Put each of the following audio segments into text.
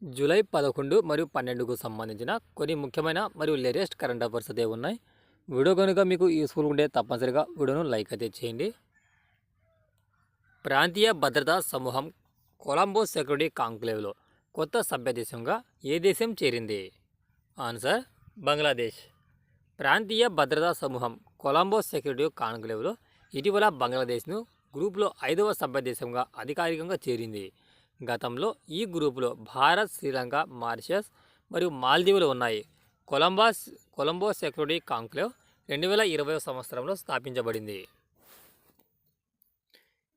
July 11 మరియు 12కు సంబంధించిన కొన్ని ముఖ్యమైన మరియు లేటెస్ట్ కరెంట్ అఫైర్స్ అయితే ఉన్నాయి. వీడియో కనుక మీకు యూస్ఫుల్ ఉంటే తప్పనిసరిగా వీడియోను లైక్ అయితే చేయండి. ప్రాంతీయ భద్రతా సమూహం కొలంబో సెక్యూరిటీ కాంక్లేవ్లో కొత్త సభ్య దేశంగా ఏ దేశం చేరింది? ఆన్సర్ బంగ్లాదేశ్. ప్రాంతీయ భద్రతా సమూహం కొలంబో సెక్యూరిటీ కాంక్లేవ్లో ఇటీవల బంగ్లాదేశ్ను గ్రూప్లో 5వ సభ్య దేశంగా అధికారికంగా చేరింది. గతంలో ఈ గ్రూపులో భారత్, శ్రీలంక, మారిషస్ మరియు మాల్దీవులు ఉన్నాయి. కొలంబో సెక్యూరిటీ కాంక్లేవ్ 2020 సంవత్సరంలో స్థాపించబడింది.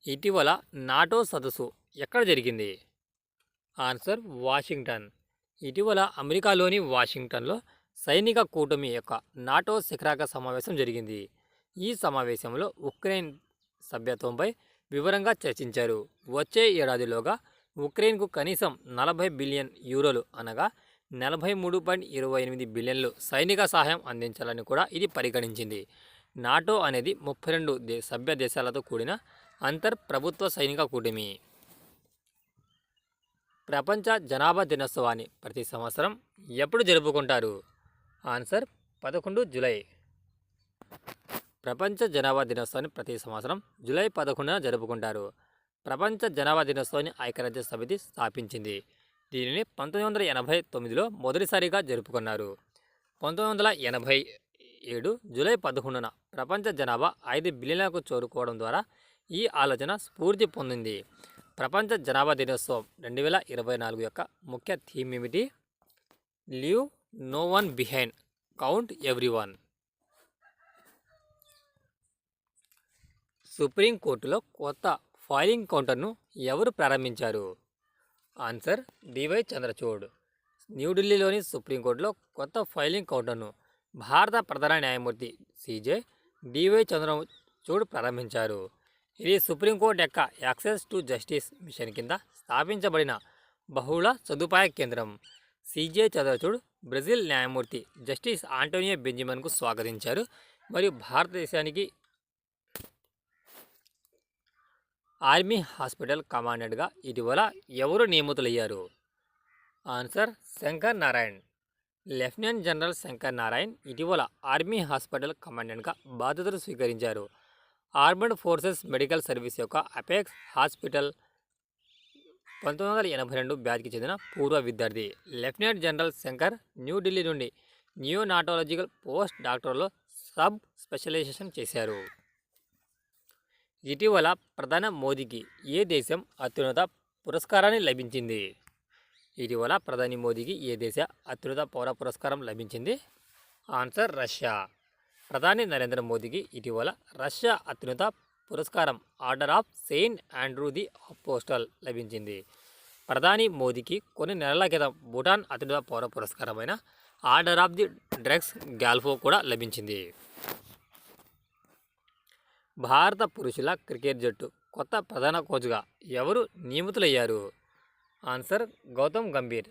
ఇటీవల నాటో సదస్సు ఎక్కడ జరిగింది? Answer Washington. ఇటీవల అమెరికాలోని వాషింగ్టన్లో సైనిక కూటమి యొక్క నాటో శిఖరాగ్ర సమావేశం జరిగింది. ఈ సమావేశంలో ఉక్రెయిన్ సభ్యత్వంపై వివరంగా చర్చించారు. వచ్చే ఏడాదిలోగా ఉక్రెయిన్కు కనీసం 40 బిలియన్ యూరోలు అనగా 43.28 బిలియన్లు సైనిక సహాయం అందించాలని కూడా ఇది పరిగణించింది. నాటో అనేది 32 సభ్య దేశాలతో కూడిన ప్రభుత్వ సైనిక కూటమి. ప్రపంచ జనాభా దినోత్సవాన్ని ప్రతి సంవత్సరం ఎప్పుడు జరుపుకుంటారు? Answer 11 July. ప్రపంచ జనాభా దినోత్సవాన్ని ప్రతి సంవత్సరం జూలై 11న జరుపుకుంటారు. ప్రపంచ జనాభా దినోత్సవాన్ని ఐక్యరాజ్య సమితి స్థాపించింది. దీనిని 1989లో మొదటిసారిగా జరుపుకున్నారు. 1987 జూలై 11న ప్రపంచ జనాభా 5 బిలియన్లకు చేరుకోవడం ద్వారా ఈ ఆలోచన స్ఫూర్తి పొందింది. ప్రపంచ జనాభా దినోత్సవం 2024 యొక్క ముఖ్య థీమ్ ఏమిటి? Leave no one behind, count everyone. సుప్రీంకోర్టులో కొత్త ఫైలింగ్ కౌంటర్ను ఎవరు ప్రారంభించారు? Answer DY Chandrachud. న్యూఢిల్లీలోని సుప్రీంకోర్టులో కొత్త ఫైలింగ్ కౌంటర్ను భారత ప్రధాన న్యాయమూర్తి సిజే డివై చంద్రచూడ్ ప్రారంభించారు. ఇది సుప్రీంకోర్టు యొక్క యాక్సెస్ టు జస్టిస్ మిషన్ కింద స్థాపించబడిన బహుళ సదుపాయ కేంద్రం. సిజే చంద్రచూడ్ బ్రెజిల్ న్యాయమూర్తి జస్టిస్ ఆంటోనియో బెంజమిన్కు స్వాగతించారు మరియు భారతదేశానికి ఆర్మీ హాస్పిటల్ కమాండెంట్గా ఇటీవల ఎవరు నియమితులయ్యారు? Answer Shankar Narayan. Lieutenant general Shankar Narayan ఇటీవల ఆర్మీ హాస్పిటల్ కమాండెంట్గా బాధ్యతలు స్వీకరించారు. ఆర్మడ్ ఫోర్సెస్ మెడికల్ సర్వీస్ యొక్క అపెక్స్ హాస్పిటల్ 1982 బ్యాచ్కి చెందిన పూర్వ విద్యార్థి. లెఫ్టినెంట్ జనరల్ శంకర్ న్యూఢిల్లీ నుండి నియోనాటాలజికల్ పోస్ట్ డాక్టర్లో సబ్ స్పెషలైజేషన్ చేశారు. ఇటీవల ప్రధాని మోదీకి ఏ దేశం అత్యున్నత పురస్కారాన్ని లభించింది? ఇటీవల ప్రధాని మోదీకి ఏ దేశ అత్యున్నత పౌర పురస్కారం లభించింది? Answer Russia. ప్రధాని నరేంద్ర మోదీకి ఇటీవల రష్యా అత్యున్నత పురస్కారం order of Saint Andrew the Apostle లభించింది. ప్రధాని మోదీకి కొన్ని నెలల క్రితం భూటాన్ అత్యున్నత పౌర పురస్కారమైన order of the Druk Gyalpo కూడా లభించింది. భారత పురుషుల క్రికెట్ జట్టు కొత్త ప్రధాన కోచ్గా ఎవరు నియమితులయ్యారు? ఆన్సర్ గౌతమ్ గంభీర్.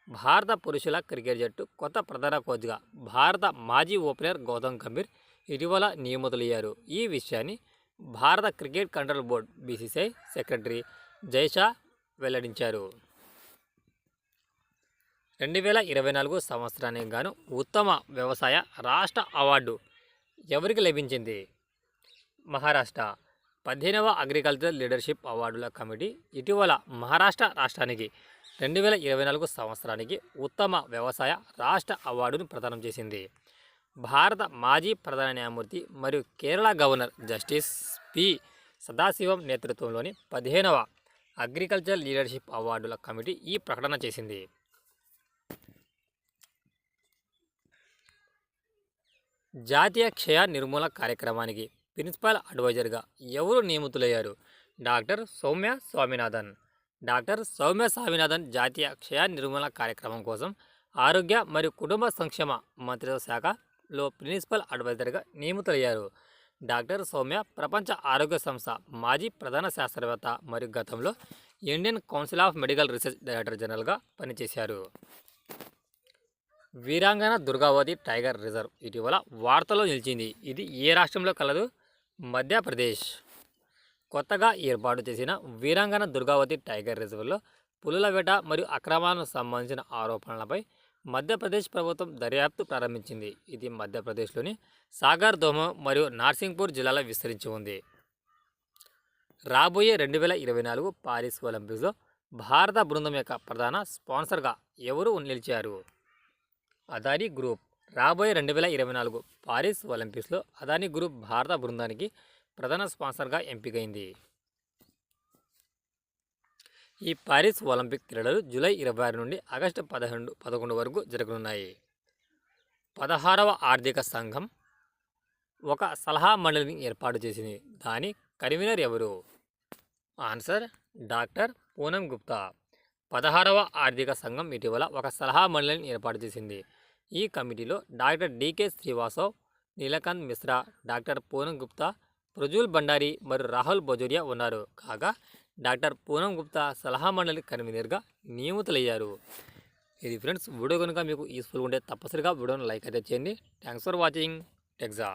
భారత పురుషుల క్రికెట్ జట్టు కొత్త ప్రధాన కోచ్గా భారత మాజీ ఓపెనర్ గౌతమ్ గంభీర్ ఇటీవల నియమితులయ్యారు. ఈ విషయాన్ని భారత cricket control board BCCI secretary Jay Shah వెల్లడించారు. 2024 సంవత్సరానికి గాను ఉత్తమ వ్యవసాయ రాష్ట్ర అవార్డు ఎవరికి లభించింది? మహారాష్ట్ర. 15వ అగ్రికల్చరల్ లీడర్షిప్ అవార్డుల కమిటీ ఇటీవల మహారాష్ట్ర రాష్ట్రానికి 2024 సంవత్సరానికి ఉత్తమ వ్యవసాయ రాష్ట్ర అవార్డును ప్రదానం చేసింది. భారత మాజీ ప్రధాన న్యాయమూర్తి మరియు Kerala governor justice P Sadasivam నేతృత్వంలోని 15వ అగ్రికల్చరల్ లీడర్షిప్ అవార్డుల కమిటీ ఈ ప్రకటన చేసింది. జాతీయ క్షయ నిర్మూలన కార్యక్రమానికి ప్రిన్సిపల్ అడ్వైజర్గా ఎవరు నియమితులయ్యారు? డాక్టర్ సౌమ్య స్వామినాథన్. డాక్టర్ సౌమ్య స్వామినాథన్ జాతీయ క్షయ నిర్మూలన కార్యక్రమం కోసం ఆరోగ్య మరియు కుటుంబ సంక్షేమ మంత్రిత్వ శాఖలో ప్రిన్సిపల్ అడ్వైజర్గా నియమితులయ్యారు. డాక్టర్ సౌమ్య ప్రపంచ ఆరోగ్య సంస్థ మాజీ ప్రధాన శాస్త్రవేత్త మరియు గతంలో Indian council of medical research director జనరల్గా పనిచేశారు. వీరాంగన దుర్గావతి టైగర్ రిజర్వ్ ఇటీవల వార్తల్లో నిలిచింది. ఇది ఏ రాష్ట్రంలో కలదు? మధ్యప్రదేశ్. కొత్తగా ఏర్పాటు చేసిన వీరాంగన దుర్గావతి టైగర్ రిజర్వ్లో పులుల వేట మరియు అక్రమాలకు సంబంధించిన ఆరోపణలపై మధ్యప్రదేశ్ ప్రభుత్వం దర్యాప్తు ప్రారంభించింది. ఇది మధ్యప్రదేశ్లోని సాగర్ దోమ మరియు నార్సింగ్పూర్ జిల్లాలో విస్తరించి ఉంది. రాబోయే 2024 పారిస్ ఒలింపిక్స్లో భారత బృందం యొక్క ప్రధాన స్పాన్సర్గా ఎవరు నిలిచారు? అదానీ గ్రూప్. రాబోయే 2024 పారిస్ ఒలింపిక్స్లో అదానీ గ్రూప్ భారత బృందానికి ప్రధాన స్పాన్సర్గా ఎంపికైంది. ఈ పారిస్ ఒలింపిక్ క్రీడలు జూలై 26 నుండి ఆగస్టు 11 వరకు జరగనున్నాయి. 16వ ఆర్థిక సంఘం ఒక సలహా మండలిని ఏర్పాటు చేసింది. దాని కన్వీనర్ ఎవరు? Answer doctor Poonam Gupta. 16వ ఆర్థిక సంఘం ఇటీవల ఒక సలహా మండలిని ఏర్పాటు చేసింది. ఈ కమిటీలో doctor D K Srivastav, Neelkant Mishra, doctor Poonam Gupta, Prajul Bhandari మరియు రాహుల్ బజోరియా ఉన్నారు. కాగా డాక్టర్ పూనం గుప్తా సలహా మండలి కన్వీనర్గా నియమితులయ్యారు. ఇది ఫ్రెండ్స్, వీడియో కనుక మీకు యూస్ఫుల్గా ఉంటే తప్పనిసరిగా వీడియోని లైక్ అయితే చేయండి. Thanks for watching టెక్జా.